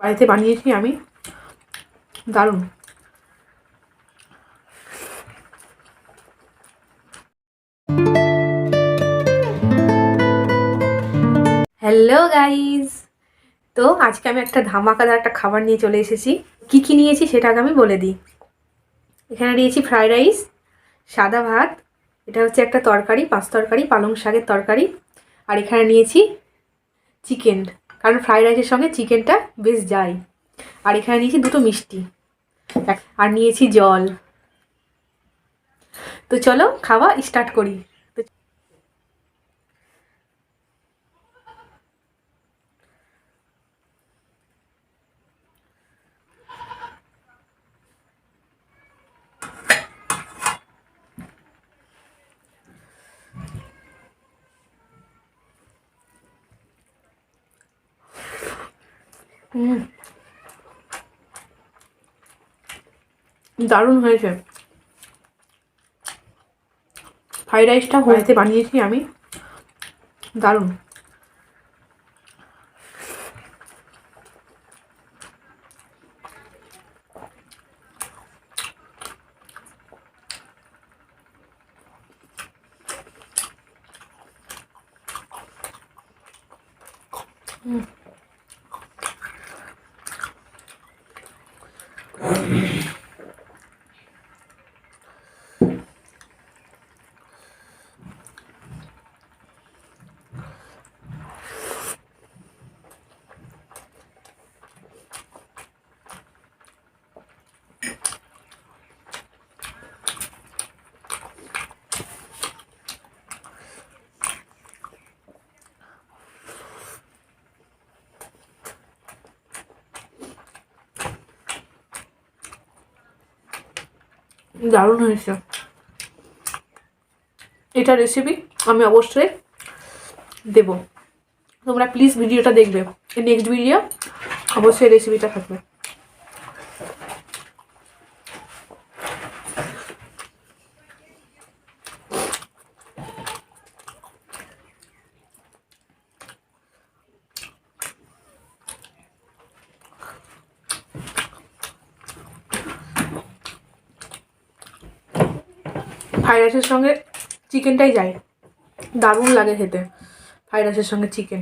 বাড়িতে বানিয়েছি আমি, দারুণ। হ্যালো গাইজ, তো আজকে আমি একটা ধামাকাদার একটা খাবার নিয়ে চলে এসেছি। কি কি নিয়েছি সেটা আগে আমি বলে দিই। এখানে নিয়েছি ফ্রাইড রাইস, সাদা ভাত, এটা হচ্ছে একটা তরকারি, পাঁচ তরকারি, পালং শাকের তরকারি। আর এখানে নিয়েছি চিকেন, কারণ ফ্রাইড রাইসের সঙ্গে চিকেনটা বেশ যায়। আর এখানে নিয়েছি দুটো মিষ্টি, আর নিয়েছি জল। তো চলো খাওয়া স্টার্ট করি। দারুণ হয়েছে। ফ্রাইড রাইসটা বাড়িতে বানিয়েছি আমি, দারুণ। দারুণ হয়েছে। এটা রেসিপি আমি অবশ্যই দেব, তোমরা প্লিজ ভিডিওটা দেখবে। নেক্সট ভিডিও অবশ্যই রেসিপিটা থাকবে। ফ্রাইড রাইসের সঙ্গে চিকেনটাই যায়, দারুণ লাগে খেতে ফ্রাইড রাইসের সঙ্গে চিকেন।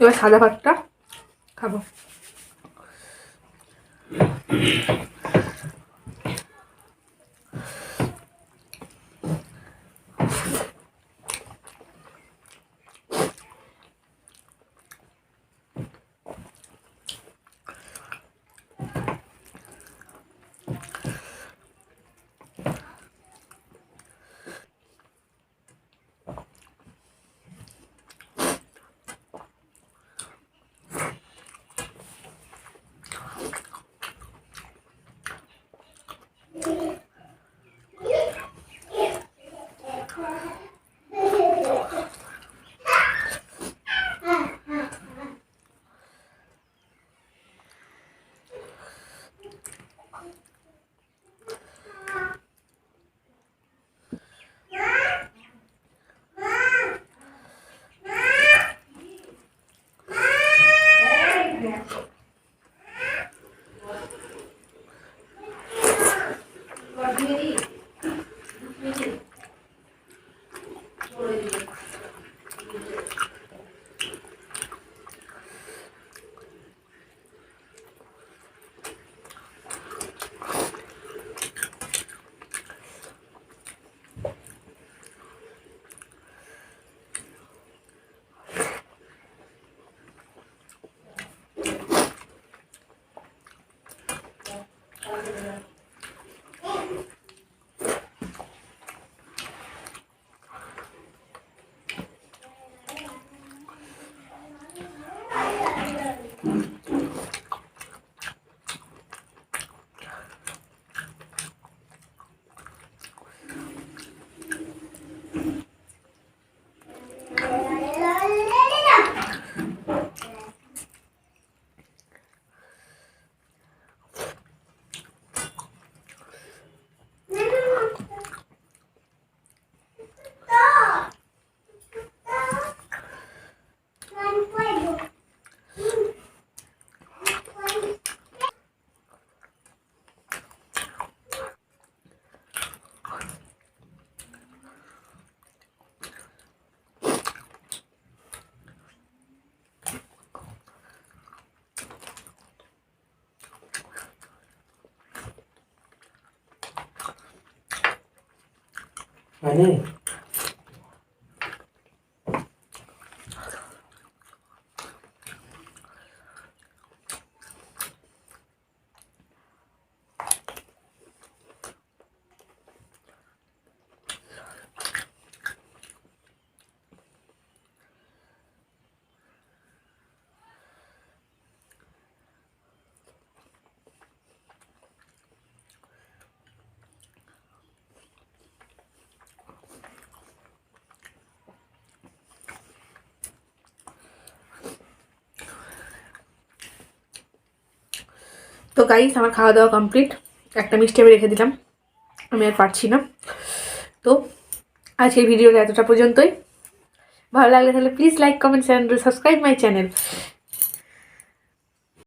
এবার সাদা ভাতটা খাবো। তো গাইস, আমার খাওয়া দাওয়া কমপ্লিট। একটা মিষ্টি আমি রেখে দিলাম, আমি আর পারছি না। তো আজকের ভিডিওটা এতটা পর্যন্তই। ভালো লাগলে তাহলে please like, comment, and subscribe my channel.